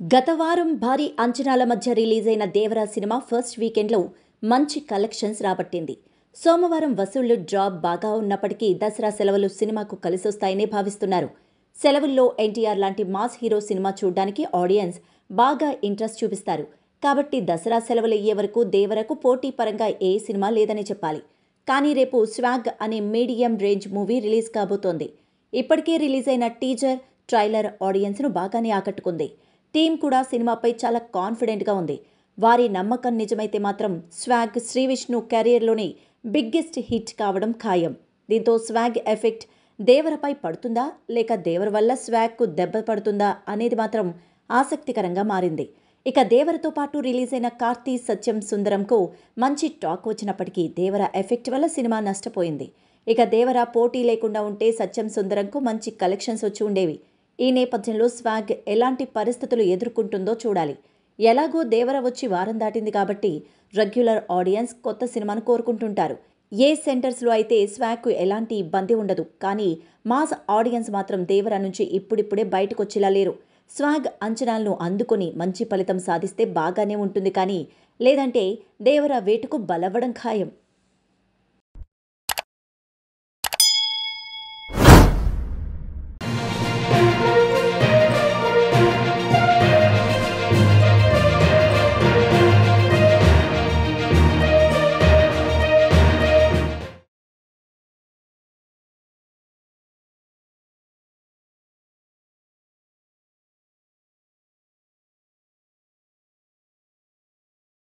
గత వారం భారీ అంచనాల మధ్య రిలీజ్ అయిన దేవరా సినిమా ఫస్ట్ వీకెండ్లో మంచి కలెక్షన్స్ రాబట్టింది. సోమవారం వసూళ్లు డ్రాప్ బాగా ఉన్నప్పటికీ దసరా సెలవులు సినిమాకు కలిసొస్తాయనే భావిస్తున్నారు. సెలవుల్లో ఎన్టీఆర్ లాంటి మాస్ హీరో సినిమా చూడ్డానికి ఆడియన్స్ బాగా ఇంట్రెస్ట్ చూపిస్తారు. కాబట్టి దసరా సెలవులు అయ్యే వరకు దేవరకు పోటీ పరంగా ఏ సినిమా లేదని చెప్పాలి. కానీ రేపు స్వాగ్ అనే మీడియం రేంజ్ మూవీ రిలీజ్ కాబోతోంది. ఇప్పటికే రిలీజ్ అయిన టీజర్, ట్రైలర్ ఆడియన్స్ను బాగానే ఆకట్టుకుంది. టీం కూడా సినిమాపై చాలా కాన్ఫిడెంట్గా ఉంది. వారి నమ్మకం నిజమైతే మాత్రం స్వాగ్ శ్రీవిష్ణు కెరీర్లోనే బిగ్గెస్ట్ హిట్ కావడం ఖాయం. దీంతో స్వాగ్ ఎఫెక్ట్ దేవరపై పడుతుందా లేక దేవర వల్ల స్వాగ్కు దెబ్బ పడుతుందా అనేది మాత్రం ఆసక్తికరంగా మారింది. ఇక దేవరతో పాటు రిలీజ్ అయిన కార్తీ సత్యం సుందరంకు మంచి టాక్ వచ్చినప్పటికీ దేవర ఎఫెక్ట్ వల్ల సినిమా నష్టపోయింది. ఇక దేవర పోటీ లేకుండా ఉంటే సత్యం సుందరంకు మంచి కలెక్షన్స్ వచ్చి ఉండేవి. ఈ నేపథ్యంలో స్వాగ్ ఎలాంటి పరిస్థితులు ఎదుర్కొంటుందో చూడాలి. ఎలాగో దేవర వచ్చి వారం దాటింది కాబట్టి రెగ్యులర్ ఆడియన్స్ కొత్త సినిమాను కోరుకుంటుంటారు. ఏ సెంటర్స్లో అయితే స్వాగ్కు ఎలాంటి ఇబ్బంది ఉండదు. కానీ మాస్ ఆడియన్స్ మాత్రం దేవర నుంచి ఇప్పుడిప్పుడే బయటకొచ్చేలా లేరు. స్వాగ్ అంచనాలను అందుకొని మంచి ఫలితం సాధిస్తే బాగానే ఉంటుంది. కానీ లేదంటే దేవర వేటుకు బలవ్వడం ఖాయం.